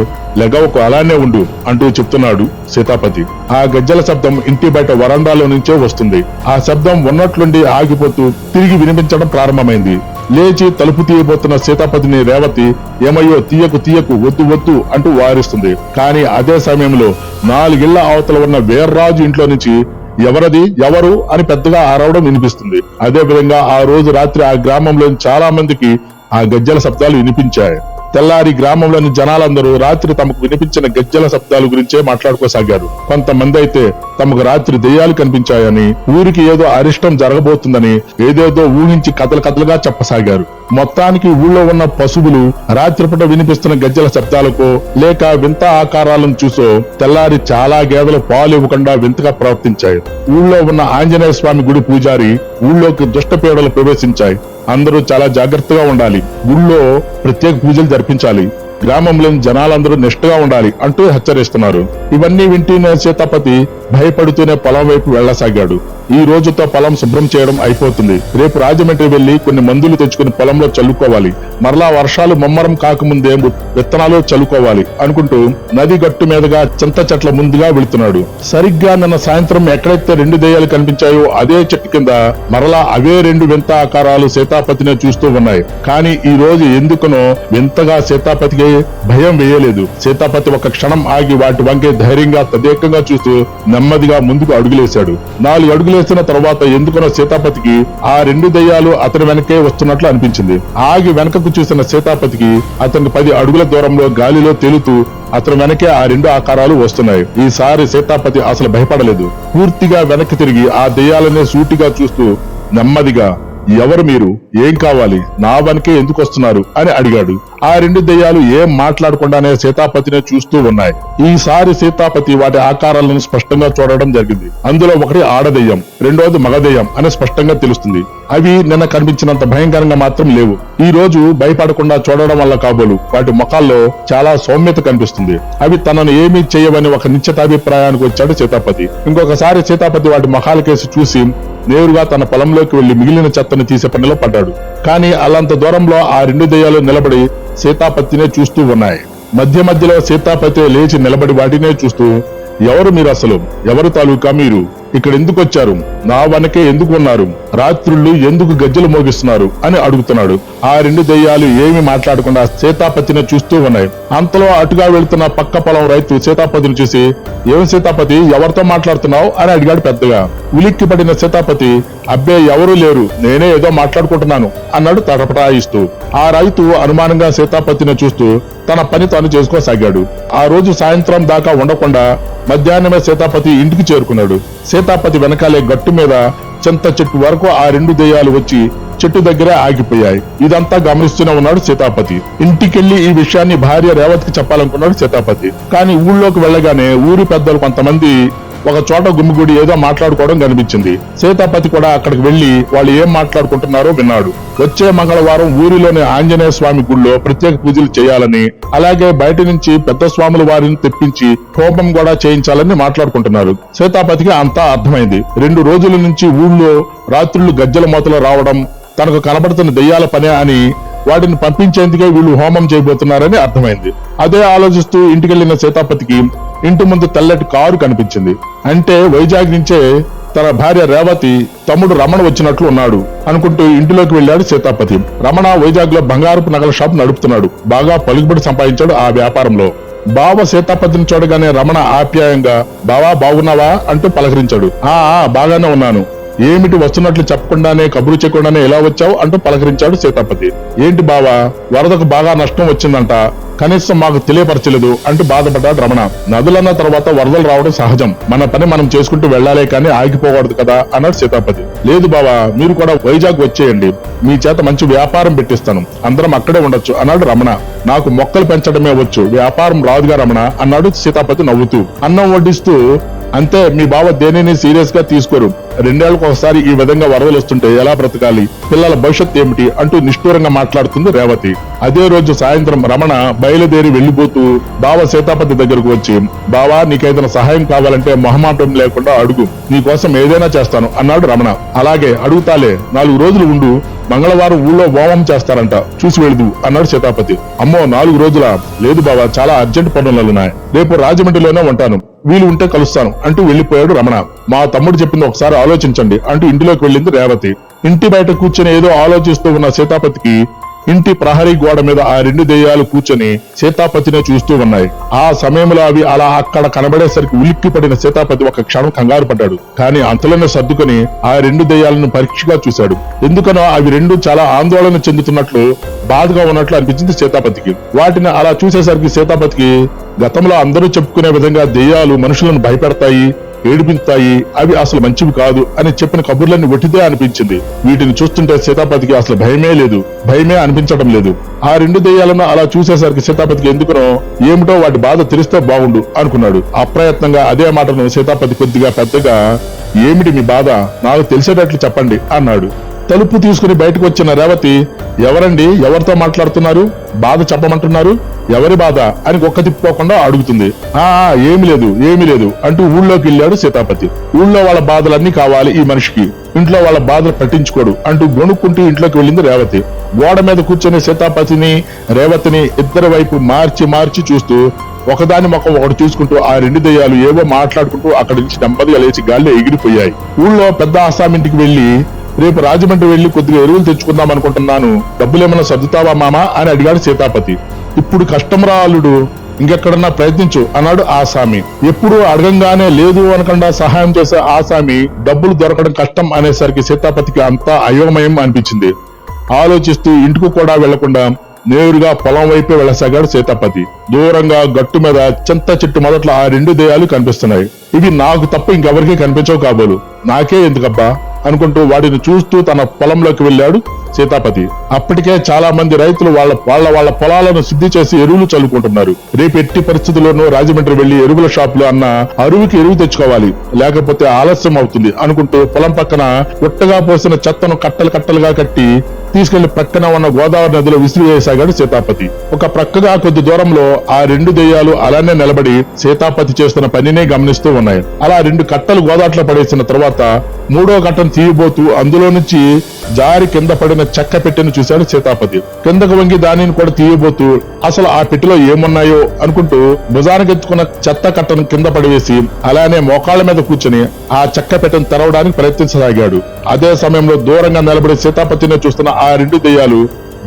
లెగవకు, అలానే ఉండు అంటూ చెప్తున్నాడు సీతాపతి. ఆ గజ్జల శబ్దం ఇంటి బయట వరండాలో నుంచే వస్తుంది. ఆ శబ్దం ఉన్నట్లుండి ఆగిపోతూ తిరిగి వినిపించడం ప్రారంభమైంది. లేచి తలుపు తీయబోతున్న సీతాపతిని రేవతి, ఏమయ్యో తీయకు తీయకు, వద్దు వద్దు అంటూ వారిస్తుంది. కానీ అదే సమయంలో 4 ఇళ్ల అవతల ఉన్న వీర్రాజు ఇంట్లో నుంచి ఎవరది, ఎవరు అని పెద్దగా అరవడం వినిపిస్తుంది. అదే విధంగా ఆ రోజు రాత్రి ఆ గ్రామంలోని చాలా మందికి ఆ గజ్జల శబ్దాలు వినిపించాయి. తెల్లారి గ్రామంలోని జనాలందరూ రాత్రి తమకు వినిపించిన గజ్జల శబ్దాల గురించే మాట్లాడుకోసాగారు. కొంతమంది అయితే తమకు రాత్రి దెయ్యాలు కనిపించాయని, ఊరికి ఏదో అరిష్టం జరగబోతుందని ఏదేదో ఊహించి కథలుగా చెప్పసాగారు. మొత్తానికి ఊళ్ళో ఉన్న పశువులు రాత్రిపూట వినిపిస్తున్న గజ్జల శబ్దాలకో లేక వింత ఆకారాలను చూసో తెల్లారి చాలా గేదెలు పాలు ఇవ్వకుండా వింతగా ప్రవర్తించాయి. ఊళ్ళో ఉన్న ఆంజనేయ స్వామి గుడి పూజారి ఊళ్ళోకి దుష్టపీడలు ప్రవేశించాయి. అందరూ చాలా జాగ్రత్తగా ఉండాలి, ఊళ్ళో ప్రత్యేక పూజలు జరిపించాలి, గ్రామంలోని జనాలందరూ నిష్ఠగా ఉండాలి అంటూ హెచ్చరిస్తున్నారు. ఇవన్నీ వింటూనే సీతాపతి భయపడుతూనే పొలం వైపు వెళ్లసాగాడు. ఈ రోజుతో పొలం శుభ్రం చేయడం అయిపోతుంది. రేపు రాజమండ్రి వెళ్లి కొన్ని మందులు తెచ్చుకుని పొలంలో చల్లుకోవాలి. మరలా వర్షాలు ముమ్మరం కాకముందే విత్తనాలు చల్లుకోవాలి అనుకుంటూ నది గట్టు మీదుగా చింత చెట్ల ముందుగా వెళుతున్నాడు. సరిగ్గా నిన్న సాయంత్రం ఎక్కడైతే 2 దెయ్యాలు కనిపించాయో అదే చెట్టు కింద మరలా అవే 2 వింత ఆకారాలు సీతాపతినే చూస్తూ ఉన్నాయి. కానీ ఈ రోజు ఎందుకనో వింతగా సీతాపతికి భయం వేయలేదు. సీతాపతి ఒక క్షణం ఆగి వాటి వంకే ధైర్యంగా తదేకంగా చూస్తూ నెమ్మదిగా ముందుకు అడుగులేశాడు. 4 అడుగులేసిన తర్వాత ఎందుకనో సీతాపతికి ఆ 2 దెయ్యాలు అతని వెనకే వస్తున్నట్లు అనిపించింది. ఆగి వెనకకు చూసిన సీతాపతికి అతనికి 10 అడుగుల దూరంలో గాలిలో తేలుతూ అతని వెనకే ఆ 2 ఆకారాలు వస్తున్నాయి. ఈసారి సీతాపతి అసలు భయపడలేదు. పూర్తిగా వెనక్కి తిరిగి ఆ దెయ్యాలనే సూటిగా చూస్తూ నెమ్మదిగా, ఎవరు మీరు, ఏం కావాలి, నా వెనకే ఎందుకు వస్తున్నారు అని అడిగాడు. ఆ 2 దెయ్యాలు ఏం మాట్లాడకుండానే సీతాపతినే చూస్తూ ఉన్నాయి. ఈసారి సీతాపతి వాటి ఆకారాలను స్పష్టంగా చూడడం జరిగింది. అందులో ఒకటి ఆడదెయ్యం, రెండోది మగదెయ్యం అని స్పష్టంగా తెలుస్తుంది. అవి నిన్న కనిపించినంత భయంకరంగా మాత్రం లేవు. ఈ రోజు భయపడకుండా చూడడం వల్ల కాబోలు వాటి ముఖాల్లో చాలా సౌమ్యత కనిపిస్తుంది. అవి తనను ఏమీ చేయవని ఒక నిశ్చితాభిప్రాయానికి వచ్చాడు సీతాపతి. ఇంకొకసారి సీతాపతి వాటి ముఖాల కేసి చూసి నేరుగా తన పొలంలోకి వెళ్లి మిగిలిన చెత్తను తీసే పనిలో పడ్డాడు. కానీ అలాంత దూరంలో ఆ 2 దెయ్యాలు నిలబడి సీతాపతినే చూస్తూ ఉన్నాయి. మధ్య మధ్యలో సీతాపతి లేచి నిలబడి వాటినే చూస్తూ, ఎవరు మీరు, అసలు ఎవరు తాలూకా మీరు, ఇక్కడ ఎందుకు వచ్చారు, నా వెనకే ఎందుకు ఉన్నారు, రాత్రుళ్ళు ఎందుకు గజ్జలు మోగిస్తున్నారు అని అడుగుతున్నాడు. ఆ 2 దెయ్యాలు ఏమీ మాట్లాడకుండా సీతాపతిని చూస్తూ ఉన్నాయి. అంతలో అటుగా వెళుతున్న పక్క పొలం రైతు సీతాపతిని చూసి, ఏం సీతాపతి, ఎవరితో మాట్లాడుతున్నావు అని అడిగాడు పెద్దగా. ఉలిక్కి పడిన సీతాపతి, అబ్బే ఎవరూ లేరు, నేనే ఏదో మాట్లాడుకుంటున్నాను అన్నాడు తటపటాయిస్తూ. ఆ రైతు అనుమానంగా సీతాపతిని చూస్తూ తన పని తాను చేసుకోసాగాడు. ఆ రోజు సాయంత్రం దాకా ఉండకుండా మధ్యాహ్నమే సీతాపతి ఇంటికి చేరుకున్నాడు. సీతాపతి వెనకాలే గట్టు మీద చింత చెట్టు వరకు ఆ 2 దెయ్యాలు వచ్చి చెట్టు దగ్గరే ఆగిపోయాయి. ఇదంతా గమనిస్తూనే ఉన్నాడు సీతాపతి. ఇంటికెళ్లి ఈ విషయాన్ని భార్య రేవతికి చెప్పాలనుకున్నాడు సీతాపతి. కానీ ఊళ్ళోకి వెళ్లగానే ఊరి పెద్దలు కొంతమంది ఒక చోట గుమిగూడి ఏదో మాట్లాడుకోవడం కనిపించింది. సీతాపతి కూడా అక్కడికి వెళ్లి వాళ్ళు ఏం మాట్లాడుకుంటున్నారో విన్నాడు. వచ్చే మంగళవారం ఊరిలోని ఆంజనేయ స్వామి గుళ్ళో ప్రత్యేక పూజలు చేయాలని, అలాగే బయట నుంచి పెద్ద స్వాముల వారిని తెప్పించి హోమం కూడా చేయించాలని మాట్లాడుకుంటున్నారు. సీతాపతికి అంతా అర్థమైంది. 2 రోజుల నుంచి ఊళ్ళో రాత్రులు గజ్జల మోతలు రావడం తనకు కనబడుతున్న దెయ్యాల పనే అని, వాటిని పంపించేందుకే వీళ్ళు హోమం చేయబోతున్నారని అర్థమైంది. అదే ఆలోచిస్తూ ఇంటికెళ్లిన సీతాపతికి ఇంటి ముందు తెల్లటి కారు కనిపించింది. అంటే వైజాగ్ నుంచే తన భార్య రేవతి తమ్ముడు రమణ వచ్చినట్లు ఉన్నాడు అనుకుంటూ ఇంటిలోకి వెళ్లాడు సీతాపతి. రమణ వైజాగ్ లో బంగారపు నగల షాప్ నడుపుతున్నాడు. బాగా పలుకుబడి సంపాదించాడు ఆ వ్యాపారంలో. బావ సీతాపతిని చూడగానే రమణ ఆప్యాయంగా, బావా బాగున్నావా అంటూ పలకరించాడు. బాగానే ఉన్నాను, ఏమిటి వస్తున్నట్లు చెప్పకుండానే కబురు చేయకుండానే ఎలా వచ్చావు అంటూ పలకరించాడు సీతాపతి. ఏంటి బావా, వరదకు బాగా నష్టం వచ్చిందంట, కనీసం మాకు తెలియపరచలేదు అంటూ బాధపడ్డాడు రమణ. నదులన్న తర్వాత వరదలు రావడం సహజం, మన పని మనం చేసుకుంటూ వెళ్లాలే కానీ ఆగిపోకూడదు కదా అన్నాడు సీతాపతి. లేదు బావా, మీరు కూడా వైజాగ్ వచ్చేయండి, మీ చేత మంచి వ్యాపారం పెట్టిస్తాను, అందరం అక్కడే ఉండొచ్చు అన్నాడు రమణ. నాకు మొక్కలు పెంచడమే వచ్చు, వ్యాపారం రాదుగా రమణ అన్నాడు సీతాపతి నవ్వుతూ. అన్నం వడ్డిస్తూ, అంతే, మీ బావ దేనిని సీరియస్ గా తీసుకోరు, 2 ఏళ్లకు ఒకసారి ఈ విధంగా వరదలు వస్తుంటే ఎలా బ్రతకాలి, పిల్లల భవిష్యత్ ఏమిటి అంటూ నిష్ఠూరంగా మాట్లాడుతుంది రేవతి. అదే రోజు సాయంత్రం రమణ బయలుదేరి వెళ్లిపోతూ బావ సీతాపతి దగ్గరకు వచ్చి, బావా నీకేదైనా సహాయం కావాలంటే మొహమాటం లేకుండా అడుగు, నీకోసం ఏదైనా చేస్తాను అన్నాడు రమణ. అలాగే అడుగుతాలే, 4 రోజులు ఉండు, మంగళవారం ఊళ్ళో హోమం చేస్తారంట, చూసి వెళదు అన్నాడు సీతాపతి. అమ్మో 4 రోజులా? లేదు బావా, చాలా అర్జెంట్ పనులున్నాయి, రేపు రాజమండ్రిలోనే ఉంటాను, వీలు ఉంటే కలుస్తాను అంటూ వెళ్లిపోయాడు రమణ. మా తమ్ముడు చెప్పింది ఒకసారి ఆలోచించండి అంటూ ఇంటిలోకి వెళ్ళింది రేవతి. ఇంటి బయట కూర్చొని ఏదో ఆలోచిస్తూ ఉన్న సీతాపతికి ఇంటి ప్రహరీ గోడ మీద ఆ 2 దెయ్యాలు కూర్చొని సీతాపతినే చూస్తూ ఉన్నాయి. ఆ సమయంలో అవి అలా అక్కడ కనబడేసరికి ఉలిక్కి పడిన సీతాపతి ఒక క్షణం కంగారు పడ్డాడు. కానీ అంతలోనే సర్దుకొని ఆ 2 దెయ్యాలను పరీక్షగా చూశాడు. ఎందుకనో అవి 2 చాలా ఆందోళన చెందుతున్నట్లు, బాధగా ఉన్నట్లు అనిపించింది సీతాపతికి. వాటిని అలా చూసేసరికి సీతాపతికి గతంలో అందరూ చెప్పుకునే విధంగా దెయ్యాలు మనుషులను భయపెడతాయి, ఏడిపిస్తాయి, అవి అసలు మంచివి కాదు అని చెప్పిన కబుర్లన్నీ ఒట్టిదే అనిపించింది. వీటిని చూస్తుంటే సీతాపతికి అసలు భయమే లేదు, భయమే అనిపించడం లేదు. ఆ 2 దెయ్యాలను అలా చూసేసరికి సీతాపతికి ఎందుకునో ఏమిటో వాటి బాధ తెలిస్తే బాగుండు అనుకున్నాడు. అప్రయత్నంగా అదే మాటను సీతాపతి కొద్దిగా పెద్దగా, ఏమిటి మీ బాధ, నాకు తెలిసేటట్లు చెప్పండి అన్నాడు. తలుపు తీసుకుని బయటకు వచ్చిన రేవతి, ఎవరండి, ఎవరితో మాట్లాడుతున్నారు, బాధ చెప్పమంటున్నారు, ఎవరి బాధ అని ఒక్క తిప్పుకోకుండా అడుగుతుంది. ఏమి లేదు అంటూ ఊళ్ళోకి వెళ్ళాడు సీతాపతి. ఊళ్ళో వాళ్ళ బాధలన్నీ కావాలి ఈ మనిషికి, ఇంట్లో వాళ్ళ బాధలు పట్టించుకోడు అంటూ గొణుక్కుంటూ ఇంట్లోకి వెళ్ళింది రేవతి. గోడ మీద కూర్చొని సీతాపతిని రేవతిని ఇద్దరి వైపు మార్చి చూస్తూ ఒకదాని ముఖం ఒకటి చూసుకుంటూ ఆ 2 దెయ్యాలు ఏవో మాట్లాడుకుంటూ అక్కడి నుంచి నెమ్మదిగా లేచి గాల్లో ఎగిరిపోయాయి. ఊళ్ళో పెద్ద ఆసామింటికి వెళ్లి, రేపు రాజమండ్రి వెళ్లి కొద్దిగా ఎరువులు తెచ్చుకుందాం అనుకుంటున్నాను, డబ్బులేమన్నా సర్దుతావా మామా అని అడిగాడు సీతాపతి. ఇప్పుడు కష్టంరా అల్లుడు, ఇంకెక్కడన్నా ప్రయత్నించు అన్నాడు ఆసామి. ఎప్పుడు అడగంగానే లేదు అనకుండా సహాయం చేసే ఆసామి డబ్బులు దొరకడం కష్టం అనేసరికి సీతాపతికి అంతా అయోమయం అనిపించింది. ఆలోచిస్తూ ఇంటికి కూడా వెళ్లకుండా నేరుగా పొలం వైపే వెళ్లసాగాడు సీతాపతి. దూరంగా గట్టు మీద చింత చెట్టు మొదట్లో ఆ 2 దెయ్యాలు కనిపిస్తున్నాయి. ఇవి నాకు తప్ప ఇంకెవరికీ కనిపించవు కాబోలు, నాకే ఎందుకబ్బా అనుకుంటూ వాటిని చూస్తూ తన పొలంలోకి వెళ్ళాడు సీతాపతి. అప్పటికే చాలా మంది రైతులు వాళ్ళ పొలాలను శుద్ధి చేసి ఎరువులు చల్లుకుంటున్నారు. రేపు ఎట్టి పరిస్థితుల్లోనూ రాజమండ్రి వెళ్లి ఎరువుల షాపులో అన్న అరువుకి ఎరువు తెచ్చుకోవాలి, లేకపోతే ఆలస్యం అవుతుంది అనుకుంటూ పొలం పక్కన గుట్టగా పోసిన చెత్తను కట్టలుగా కట్టి తీసుకెళ్లి ప్రక్కన ఉన్న గోదావరి నదిలో విసిరివేసాగాడు సీతాపతి. ఒక ప్రక్కగా కొద్ది దూరంలో ఆ 2 దెయ్యాలు అలానే నిలబడి సీతాపతి చేస్తున్న పనినే గమనిస్తూ ఉన్నాయి. అలా 2 కట్టలు గోదాట్లో పడేసిన తర్వాత 3వ కట్టను తీయబోతూ అందులో నుంచి జారి కింద పడిన చెక్క పెట్టెను చూశాడు సీతాపతి. కిందకు వంగి దానిని కూడా తీయబోతూ అసలు ఆ పెట్టెలో ఏమున్నాయో అనుకుంటూ భుజానికెత్తుకున్న చెత్త కట్టను కింద పడివేసి అలానే మోకాళ్ల మీద కూర్చుని ఆ చెక్క పెట్టెను తెరవడానికి ప్రయత్నించసాగాడు. అదే సమయంలో దూరంగా నిలబడి సీతాపతిని చూస్తున్న ఆ 2 దెయ్యాలు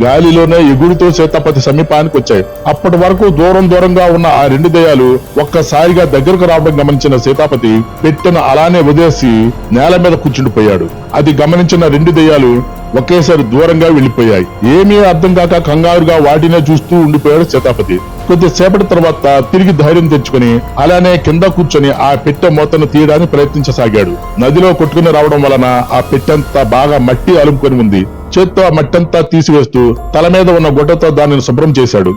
గాలిలోనే ఎగురుతూ సీతాపతి సమీపానికి వచ్చాయి. అప్పటి వరకు దూరంగా ఉన్న ఆ 2 దెయ్యాలు ఒక్కసారిగా దగ్గరకు రావడం గమనించిన సీతాపతి పెట్టెను అలానే వదిలేసి నేల మీద కూర్చుండిపోయాడు. అది గమనించిన 2 దెయ్యాలు ఒకేసారి దూరంగా వెళ్లిపోయాయి. ఏమీ అర్థం కాక కంగారుగా వాటినే చూస్తూ ఉండిపోయాడు సీతాపతి. కొద్దిసేపటి తర్వాత తిరిగి ధైర్యం తెచ్చుకుని అలానే కింద కూర్చొని ఆ పెట్టె మూతను తీయడానికి ప్రయత్నించసాగాడు. నదిలో కొట్టుకుని రావడం వలన ఆ పెట్టెంతా బాగా మట్టి అలుముకొని ఉంది. చేత్తో ఆ మట్టంతా తీసివేస్తూ తల మీద ఉన్న గుడ్డతో దానిని శుభ్రం చేశాడు.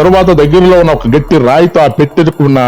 తరువాత దగ్గరలో ఉన్న ఒక గట్టి రాయితో ఆ పెట్టెకున్న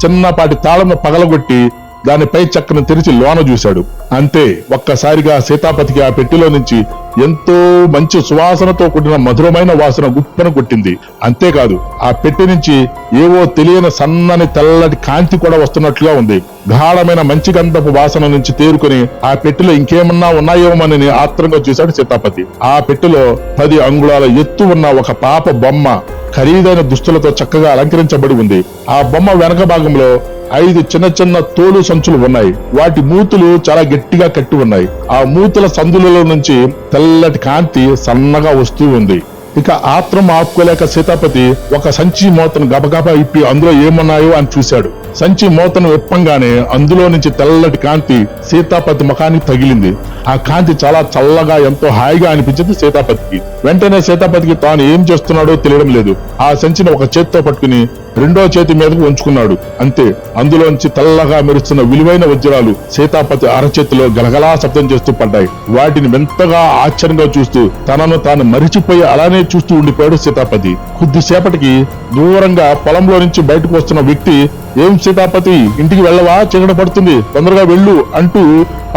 చిన్నపాటి తాళను పగలగొట్టి దానిపై చెక్కను తెరిచి లోన చూశాడు. అంతే, ఒక్కసారిగా సీతాపతికి ఆ పెట్టెలో నుంచి ఎంతో మంచి సువాసనతో కూడిన మధురమైన వాసన గుప్పన కొట్టింది. అంతేకాదు, ఆ పెట్టె నుంచి ఏవో తెలియని సన్నని తెల్లటి కాంతి కూడా వస్తున్నట్లుగా ఉంది. గాఢమైన మంచి గంధపు వాసన నుంచి తేరుకుని ఆ పెట్టెలో ఇంకేమన్నా ఉన్నాయేమోనని ఆత్రంగా చూశాడు సీతాపతి. ఆ పెట్టెలో 10 అంగుళాల ఎత్తు ఉన్న ఒక పాప బొమ్మ ఖరీదైన దుస్తులతో చక్కగా అలంకరించబడి ఉంది. ఆ బొమ్మ వెనక భాగంలో 5 చిన్న తోలు సంచులు ఉన్నాయి. వాటి మూతులు చాలా గట్టిగా కట్టి ఉన్నాయి. ఆ మూతుల సందులలో నుంచి తెల్లటి కాంతి సన్నగా వస్తూ ఉంది. ఇక ఆత్రం ఆపుకోలేక సీతాపతి ఒక సంచి మూతను గబగబా ఇప్పి అందులో ఏమున్నాయో అని చూశాడు. సంచి మూతను విప్పంగానే అందులో నుంచి తెల్లటి కాంతి సీతాపతి ముఖానికి తగిలింది. ఆ కాంతి చాలా చల్లగా ఎంతో హాయిగా అనిపించింది సీతాపతికి. వెంటనే సీతాపతికి తాను ఏం చేస్తున్నాడో తెలియడం లేదు. ఆ సంచిని ఒక చేత్తో పట్టుకుని 2వ చేతి మీదకు ఉంచుకున్నాడు. అంతే, అందులోంచి తెల్లగా మెరుస్తున్న విలువైన వజ్రాలు సీతాపతి అరచేతిలో గలగలా శబ్దం చేస్తూ పడ్డాయి. వాటిని వింతగా ఆశ్చర్యంగా చూస్తూ తనను తాను మరిచిపోయి అలానే చూస్తూ ఉండిపోయాడు సీతాపతి. కొద్దిసేపటికి దూరంగా పొలంలో నుంచి బయటకు వస్తున్న వ్యక్తి, ఏం సీతాపతి, ఇంటికి వెళ్ళవా, చీకటి పడుతుంది, తొందరగా వెళ్ళు అంటూ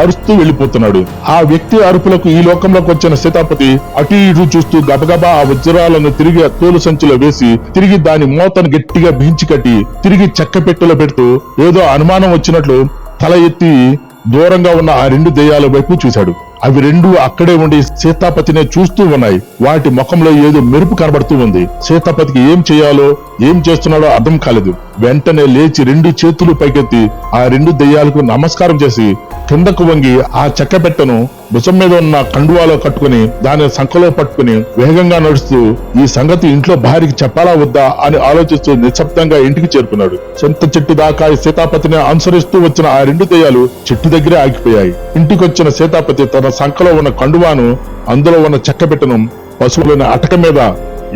అరుస్తూ వెళ్లిపోతున్నాడు. ఆ వ్యక్తి అరుపులకు ఈ లోకంలోకి వచ్చిన సీతాపతి అటు ఇటు చూస్తూ గబగబా ఆ వజ్రాలను తిరిగి తోలు సంచిలో వేసి తిరిగి దాని మూతను గట్టిగా బించి కట్టి తిరిగి చెక్క పెట్టెలో పెడుతూ ఏదో అనుమానం వచ్చినట్లు తల ఎత్తి దూరంగా ఉన్న ఆ 2 దెయ్యాల వైపు చూశాడు. అవి 2 అక్కడే ఉండి సీతాపతినే చూస్తూ ఉన్నాయి. వాటి ముఖంలో ఏదో మెరుపు కనబడుతూ ఉంది. సీతాపతికి ఏం చేయాలో ఏం చేస్తున్నాడో అర్థం కాలేదు. వెంటనే లేచి 2 చేతులు పైకెత్తి ఆ 2 దెయ్యాలకు నమస్కారం చేసి కిందకు వంగి ఆ చెక్క పెట్టెను భుజం మీద ఉన్న కండువాలో కట్టుకుని దాని సంఖలో పట్టుకుని వేగంగా నడుస్తూ ఈ సంగతి ఇంట్లో భార్యకి చెప్పాలా వద్దా అని ఆలోచిస్తూ నిశ్శబ్దంగా ఇంటికి చేరుకున్నాడు. చింత చెట్టు దాకా సీతాపతిని అనుసరిస్తూ వచ్చిన ఆ 2 దెయ్యాలు చెట్టు దగ్గరే ఆగిపోయాయి. ఇంటికొచ్చిన సీతాపతి తన సంఖలో ఉన్న కండువాను అందులో ఉన్న చెక్క పెట్టెను పశువులోని అటక మీద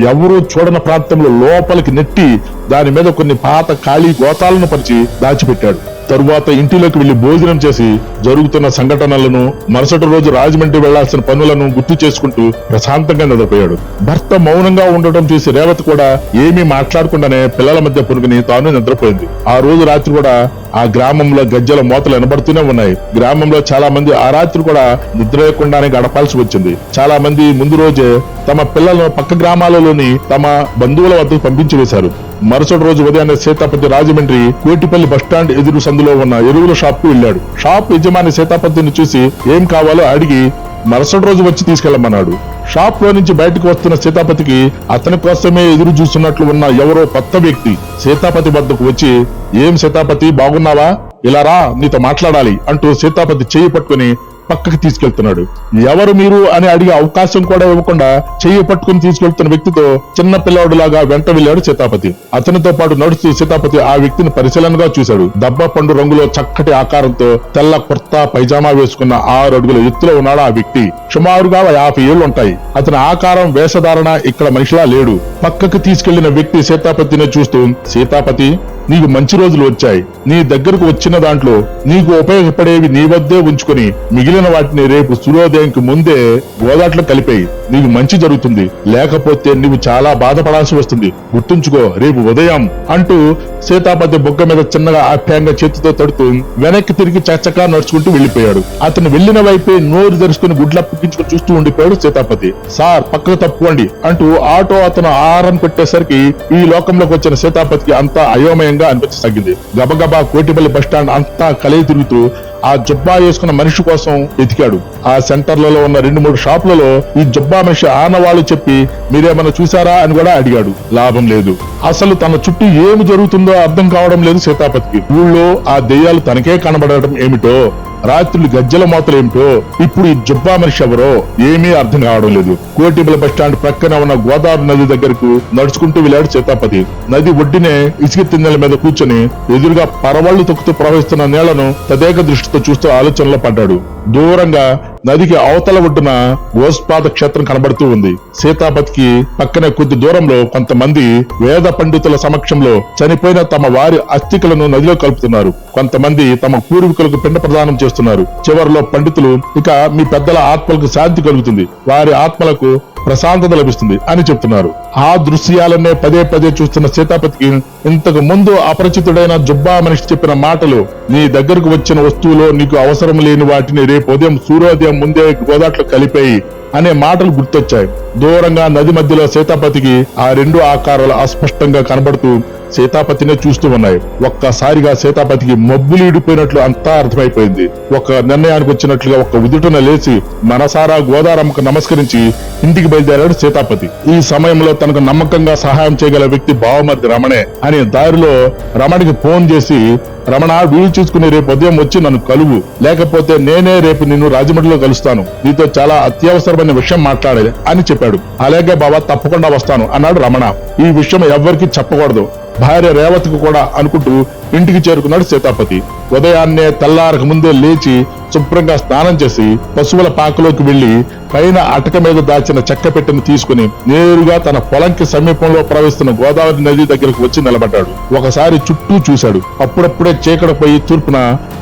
ఎవరూ చూడని ప్రాంతంలో లోపలికి నెట్టి దాని మీద కొన్ని పాత ఖాళీ గోతాలను పరిచి దాచిపెట్టాడు. తరువాత ఇంటిలోకి వెళ్లి భోజనం చేసి జరుగుతున్న సంఘటనలను మరుసటి రోజు రాజమండ్రి వెళ్లాల్సిన పనులను గుర్తు చేసుకుంటూ ప్రశాంతంగా నిద్రపోయాడు. భర్త మౌనంగా ఉండటం చూసి రేవతి కూడా ఏమీ మాట్లాడకుండానే పిల్లల మధ్య పురుగుని తాను నిద్రపోయింది. ఆ రోజు రాత్రి కూడా ఆ గ్రామంలో గజ్జల మోతలు వినబడుతూనే ఉన్నాయి. గ్రామంలో చాలా మంది ఆ రాత్రి కూడా నిద్ర లేకుండానే గడపాల్సి వచ్చింది. చాలా మంది ముందు రోజే తమ పిల్లలను పక్క గ్రామాలలోని తమ బంధువుల వద్దకు పంపించి వేశారు. మరుసటి రోజు ఉదయాన్నే సీతాపతి రాజమండ్రి కోటిపల్లి బస్టాండ్ ఎదురు సందులో ఉన్న ఎరువుల షాప్ కు వెళ్లాడు. షాప్ యజమాని సీతాపతిని చూసి ఏం కావాలో అడిగి మరుసటి రోజు వచ్చి తీసుకెళ్లమన్నాడు. షాప్ లో నుంచి బయటకు వస్తున్న సీతాపతికి అతని కోసమే ఎదురు చూస్తున్నట్లు ఉన్న ఎవరో కొత్త వ్యక్తి సీతాపతి వద్దకు వచ్చి, ఏం సీతాపతి బాగున్నావా, ఇలా రా నీతో మాట్లాడాలి అంటూ సీతాపతి చెయ్యి పట్టుకుని పక్కకి తీసుకెళ్తున్నాడు. ఎవరు మీరు అని అడిగే అవకాశం కూడా ఇవ్వకుండా చెయ్యి పట్టుకుని తీసుకెళ్తున్న వ్యక్తితో చిన్న పిల్లవాడులాగా వెంట వెళ్లాడు సీతాపతి. అతనితో పాటు నడుస్తూ సీతాపతి ఆ వ్యక్తిని పరిశీలనగా చూశాడు. దబ్బ పండు రంగులో చక్కటి ఆకారంతో తెల్ల కుర్తా పైజామా వేసుకున్న 6 అడుగుల ఎత్తులో ఉన్నాడు ఆ వ్యక్తి. సుమారుగా 50 ఏళ్లు ఉంటాయి. అతని ఆకారం వేషధారణ ఇక్కడ మనిషిలా లేడు. పక్కకు తీసుకెళ్లిన వ్యక్తి సీతాపతిని చూస్తూ, సీతాపతి నీకు మంచి రోజులు వచ్చాయి. నీ దగ్గరకు వచ్చిన దాంట్లో నీకు ఉపయోగపడేవి నీ వద్దే ఉంచుకుని మిగిలిన వాటిని రేపు సూర్యోదయంకి ముందే గోదాట్లో కలిపేయి. నీకు మంచి జరుగుతుంది. లేకపోతే నీవు చాలా బాధపడాల్సి వస్తుంది. గుర్తుంచుకో రేపు ఉదయం అంటూ సీతాపతి బొగ్గ మీద చిన్నగా ఆప్యాయంగా చేతితో తడుతూ వెనక్కి తిరిగి చచ్చగా నడుచుకుంటూ వెళ్లిపోయాడు. అతను వెళ్లిన వైపే నోరు తెరుచుకుని గుడ్లప్పించుకుని చూస్తూ ఉండిపోయాడు సీతాపతి. సార్ పక్కకు తప్పుకోండి అంటూ ఆటో అతను ఆరన్ పెట్టేసరికి ఈ లోకంలోకి వచ్చిన సీతాపతికి అంతా అయోమయంగా అనిపించసాగింది. గబగబా కోటిపల్లి బస్టాండ్ అంతా కలిగి తిరుగుతూ ఆ జుబ్బా వేసుకున్న మనిషి కోసం వెతికాడు. ఆ సెంటర్లలో ఉన్న 2-3 షాపులలో ఈ జుబ్బా మనిషి ఆనవాళ్లు చెప్పి మీరేమన్నా చూసారా అని కూడా అడిగాడు. లాభం లేదు. అసలు తన చుట్టూ ఏమి జరుగుతుందో అర్థం కావడం లేదు సీతాపతికి. ఊళ్ళో ఆ దెయ్యాలు తనకే కనబడటం ఏమిటో, రాత్రులు గజ్జల మోతలేమిటో, ఇప్పుడు ఈ జుబ్బా మనిషి ఎవరో ఏమీ అర్థం కావడం లేదు. కోటిపల్లి బస్టాండ్ ప్రక్కన ఉన్న గోదావరి నది దగ్గరకు నడుచుకుంటూ వెళ్ళాడు సీతాపతి. నది ఒడ్డినే ఇసుక తిన్నెల మీద కూర్చొని ఎదురుగా పరవళ్లు తొక్కుతూ ప్రవహిస్తున్న నీళ్లను తదేక దృష్టితో చూస్తూ ఆలోచనలో పడ్డాడు. దూరంగా నదికి అవతల ఒడ్డున గోస్పాద క్షేత్రం కనబడుతూ ఉంది. సీతాపతికి పక్కనే కొద్ది దూరంలో కొంతమంది వేద పండితుల సమక్షంలో చనిపోయిన తమ వారి అస్థికలను నదిలో కలుపుతున్నారు. కొంతమంది తమ పూర్వీకులకు పిండ ప్రదానం చేస్తున్నారు. చివరిలో పండితులు, ఇక మీ పెద్దల ఆత్మలకు శాంతి కలుగుతుంది, వారి ఆత్మలకు ప్రశాంతత లభిస్తుంది అని చెప్తున్నారు. ఆ దృశ్యాలనే పదే పదే చూస్తున్న సీతాపతికి ఇంతకు ముందు అపరిచితుడైన జుబ్బా మనిషి చెప్పిన మాటలు, నీ దగ్గరకు వచ్చిన వస్తువులో నీకు అవసరం లేని వాటిని రేపు ఉదయం సూర్యోదయం ముందే గోదాట్లో కలిపేయి అనే మాటలు గుర్తొచ్చాయి. దూరంగా నది మధ్యలో సీతాపతికి ఆ 2 ఆకారాలు అస్పష్టంగా కనబడుతూ సీతాపతినే చూస్తూ ఉన్నాయి. ఒక్కసారిగా సీతాపతికి మబ్బులు ఈడిపోయినట్లు అంతా అర్థమైపోయింది. ఒక నిర్ణయానికి వచ్చినట్లుగా ఒక్క ఉదుటన లేచి మనసారా గోదారమ్మకు నమస్కరించి ఇంటికి బయలుదేరాడు సీతాపతి. ఈ సమయంలో తనకు నమ్మకంగా సహాయం చేయగల వ్యక్తి బావమరిది రమణే అని దారిలో రమణికి ఫోన్ చేసి, రమణ వీలు చూసుకుని రేపు ఉదయం వచ్చి నన్ను కలువు, లేకపోతే నేనే రేపు నిన్ను రాజమండ్రిలో కలుస్తాను, నీతో చాలా అత్యవసరమైన విషయం మాట్లాడాలి అని చెప్పాడు. అలాగే బాబా తప్పకుండా వస్తాను అన్నాడు రమణ. ఈ విషయం ఎవ్వరికీ చెప్పకూడదు, భార్య రేవతికి కూడా అనుకుంటూ ఇంటికి చేరుకున్నాడు సీతాపతి. ఉదయాన్నే తెల్లారక ముందే లేచి శుభ్రంగా స్నానం చేసి పశువుల పాకలోకి వెళ్లి పైన అటక మీద దాచిన చెక్క పెట్టెను తీసుకుని నేరుగా తన పొలంకి సమీపంలో ప్రవహిస్తున్న గోదావరి నది దగ్గరకు వచ్చి నిలబడ్డాడు. ఒకసారి చుట్టూ చూశాడు. అప్పుడప్పుడే చీకటిపోయి తూర్పున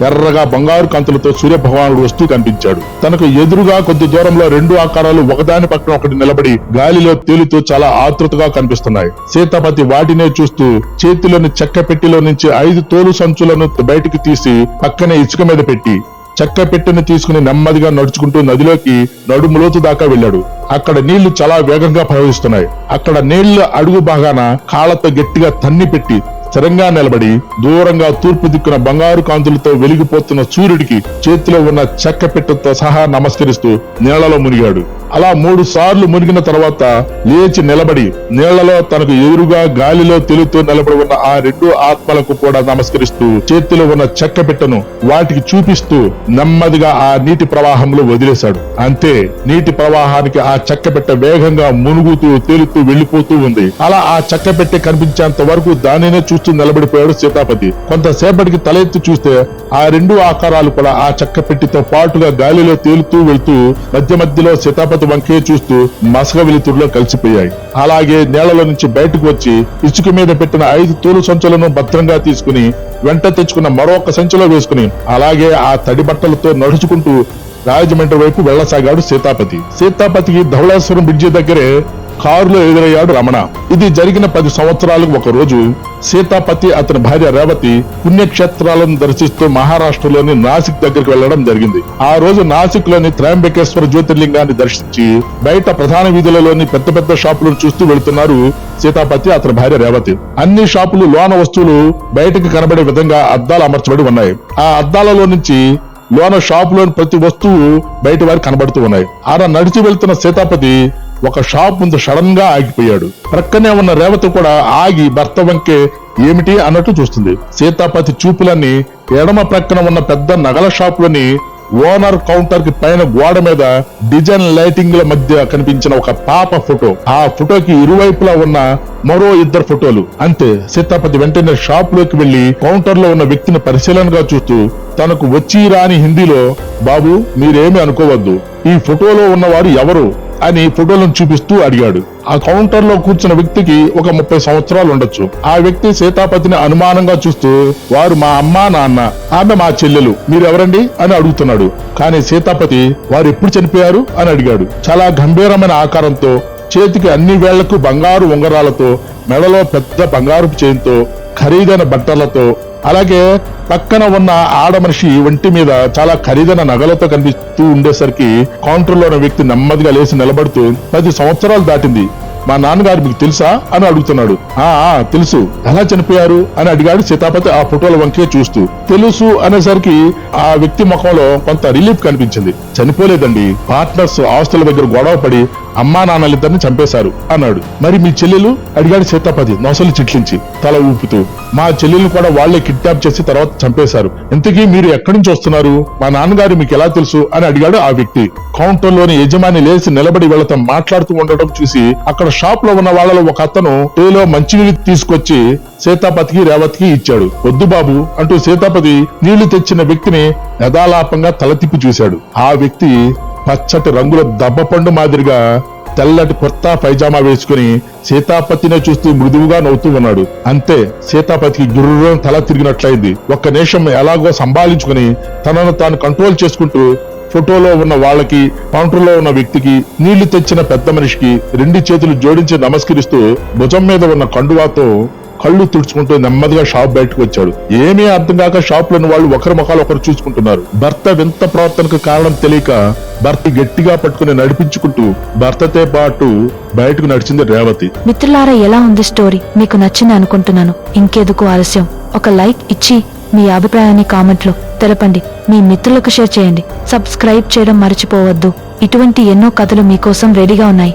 ఎర్రగా బంగారు కాంతులతో సూర్య భగవానుడు వస్తూ కనిపించాడు. తనకు ఎదురుగా కొద్ది దూరంలో 2 ఆకారాలు ఒకదాని పక్కన ఒకటి నిలబడి గాలిలో తేలుతూ చాలా ఆతృతగా కనిపిస్తున్నాయి. సీతాపతి వాటినే చూస్తూ చేతిలోని చెక్క పెట్టెలో నుంచి 5 తోలు సంచులను బయటికి తీసి పక్కనే ఇసుక మీద పెట్టి చెక్క పెట్టెను తీసుకుని నెమ్మదిగా నడుచుకుంటూ నదిలోకి నడుములోతు దాకా వెళ్ళాడు. అక్కడ నీళ్లు చాలా వేగంగా ప్రవహిస్తున్నాయి. అక్కడ నీళ్ల అడుగు భాగాన కాళ్లతో గట్టిగా తన్ని పెట్టి స్థిరంగా నిలబడి దూరంగా తూర్పు దిక్కున బంగారు కాంతులతో వెలిగిపోతున్న సూర్యుడికి చేతిలో ఉన్న చెక్క పెట్టెతో సహా నమస్కరిస్తూ నీళ్లలో మునిగాడు. అలా 3 సార్లు మునిగిన తర్వాత లేచి నిలబడి నీళ్లలో తనకు ఎదురుగా గాలిలో తేలుతూ నిలబడి ఉన్న ఆ 2 ఆత్మలకు కూడా నమస్కరిస్తూ చేతిలో ఉన్న చెక్క పెట్టెను వాటికి చూపిస్తూ నెమ్మదిగా ఆ నీటి ప్రవాహంలో వదిలేశాడు. అంతే, నీటి ప్రవాహానికి ఆ చెక్క పెట్టె వేగంగా మునుగుతూ తేలుతూ వెళ్లిపోతూ ఉంది. అలా ఆ చెక్క పెట్టె కనిపించేంత వరకు దానినే చూస్తూ నిలబడిపోయాడు సీతాపతి. కొంతసేపటికి తల ఎత్తి చూస్తే ఆ 2 ఆకారాలు కూడా ఆ చెక్క పెట్టెతో పాటుగా గాలిలో తేలుతూ వెళ్తూ మధ్య మధ్యలో సీతాపతి సీతాపతి వంకే చూస్తూ మసక వెలుతురులో కలిసిపోయాయి. అలాగే నేలలో నుంచి బయటకు వచ్చి ఇసుక మీద పెట్టిన 5 తూలు సంచులను భద్రంగా తీసుకుని వెంట తెచ్చుకున్న మరొక సంచిలో వేసుకుని అలాగే ఆ తడి బట్టలతో నడుచుకుంటూ రాజమండ్రి వైపు వెళ్లసాగాడు సీతాపతి. సీతాపతికి ధవళేశ్వరం బ్రిడ్జి దగ్గరే కారులో ఎదురయ్యాడు రమణ. ఇది జరిగిన 10 సంవత్సరాలకు ఒక రోజు సీతాపతి అతని భార్య రేవతి పుణ్యక్షేత్రాలను దర్శిస్తూ మహారాష్ట్రలోని నాసిక్ దగ్గరికి వెళ్లడం జరిగింది. ఆ రోజు నాసిక్ లోని త్రయంబకేశ్వర జ్యోతిర్లింగాన్ని దర్శించి బయట ప్రధాన వీధులలోని పెద్ద పెద్ద షాపులను చూస్తూ వెళుతున్నారు సీతాపతి అతని భార్య రేవతి. అన్ని షాపులు లోన వస్తువులు బయటకు కనబడే విధంగా అద్దాలు అమర్చబడి ఉన్నాయి. ఆ అద్దాలలో నుంచి లోన షాపులోని ప్రతి వస్తువు బయట వారికి కనబడుతూ ఉన్నాయి. ఆడ నడిచి వెళ్తున్న సీతాపతి ఒక షాప్ ముందు సడన్ గా ఆగిపోయాడు. ప్రక్కనే ఉన్న రేవతి కూడా ఆగి భర్త వంకే ఏమిటి అన్నట్టు చూస్తుంది. సీతాపతి చూపులన్నీ ఎడమ ప్రక్కన ఉన్న పెద్ద నగల షాప్ లోని ఓనర్ కౌంటర్ కి పైన గోడ మీద డిజైన్ లైటింగ్ ల మధ్య కనిపించిన ఒక పాప ఫోటో, ఆ ఫోటోకి ఇరువైపులా ఉన్న మరో 2 ఫోటోలు. అంతే. సీతాపతి వెంటనే షాప్ లోకి వెళ్లి కౌంటర్ లో ఉన్న వ్యక్తిని పరిశీలనగా చూస్తూ తనకు వచ్చి రాని హిందీలో, బాబు మీరేమి అనుకోవద్దు, ఈ ఫోటోలో ఉన్నవారు ఎవరు అని ఫోటోలను చూపిస్తూ అడిగాడు. ఆ కౌంటర్ లో కూర్చున్న వ్యక్తికి ఒక 30 సంవత్సరాలు ఉండొచ్చు. ఆ వ్యక్తి సీతాపతిని అనుమానంగా చూస్తూ, వారు మా అమ్మా నాన్న, ఆమె మా చెల్లెలు, మీరెవరండి అని అడుగుతున్నాడు. కానీ సీతాపతి వారు ఎప్పుడు చనిపోయారు అని అడిగాడు. చాలా గంభీరమైన ఆకారంతో, చేతికి అన్ని వేళ్లకు బంగారు ఉంగరాలతో, మెడలో పెద్ద బంగారు చైన్తో, ఖరీదైన బట్టలతో, అలాగే పక్కన ఉన్న ఆడ మనిషి ఒంటి మీద చాలా ఖరీదైన నగలతో కనిపిస్తూ ఉండేసరికి కౌంటర్ లో ఉన్న వ్యక్తి నెమ్మదిగా లేచి నిలబడుతూ, 10 సంవత్సరాలు దాటింది, మా నాన్నగారు మీకు తెలుసా అని అడుగుతున్నాడు. తెలుసు, ఎలా చనిపోయారు అని అడిగాడు సీతాపతి ఆ ఫోటోల వంకే చూస్తూ. తెలుసు అనేసరికి ఆ వ్యక్తి ముఖంలో కొంత రిలీఫ్ కనిపించింది. చనిపోలేదండి, పార్ట్నర్స్ ఆస్తుల దగ్గర గొడవ పడి అమ్మా నాన్నలిద్దరిని చంపేశారు అన్నాడు. మరి మీ చెల్లెలు అడిగాడు సీతాపతి నొసలు చిట్లించి తల ఊపుతూ. మా చెల్లెలు కూడా వాళ్లే కిడ్నాప్ చేసి తర్వాత చంపేశారు. ఇంతకీ మీరు ఎక్కడి నుంచి వస్తున్నారు, మా నాన్నగారు మీకు ఎలా తెలుసు అని అడిగాడు ఆ వ్యక్తి. కౌంటర్ లోని యజమాని లేచి నిలబడి వీళ్లతో మాట్లాడుతూ ఉండడం చూసి అక్కడ షాప్ లో ఉన్న వాళ్ళలో ఒక అతను టీలో మంచినీళ్ళు తీసుకొచ్చి సీతాపతికి రేవతికి ఇచ్చాడు. వద్దు బాబు అంటూ సీతాపతి నీళ్లు తెచ్చిన వ్యక్తిని యథాలాపంగా తల తిప్పి చూశాడు. ఆ వ్యక్తి పచ్చటి రంగుల దబ్బపండు మాదిరిగా తెల్లటి కుర్తా పైజామా వేసుకుని సీతాపతినే చూస్తూ మృదువుగా నవ్వుతూ ఉన్నాడు. అంతే. సీతాపతికి గుర్రం తల తిరిగినట్లయింది. ఒక్క నిమిషం ఎలాగో సంభాళించుకుని తనను తాను కంట్రోల్ చేసుకుంటూ ఫోటోలో ఉన్న వాళ్ళకి, కౌంటర్లో ఉన్న వ్యక్తికి, నీళ్లు తెచ్చిన పెద్ద మనిషికి 2 చేతులు జోడించి నమస్కరిస్తూ భుజం మీద ఉన్న కండువాతో కళ్ళు తుడుచుకుంటూ నెమ్మదిగా షాప్ బయటకు వచ్చాడు. ఏమీ అర్థం కాక షాప్ లోని వాళ్ళు ఒకరి ముఖాలు ఒకరు చూసుకుంటున్నారు. భర్త వింత ప్రవర్తనకు కారణం తెలియక భర్త గట్టిగా పట్టుకుని నడిపించుకుంటూ భర్తతో పాటు బయటకు నడిచింది రేవతి. మిత్రులారా, ఎలా ఉంది స్టోరీ? మీకు నచ్చింది అనుకుంటున్నాను. ఇంకెందుకు ఆలస్యం, ఒక లైక్ ఇచ్చి మీ అభిప్రాయాన్ని కామెంట్ లో తెలపండి. మీ మిత్రులకు షేర్ చేయండి. సబ్స్క్రైబ్ చేయడం మర్చిపోవద్దు. ఇటువంటి ఎన్నో కథలు మీకోసం రెడీగా ఉన్నాయి.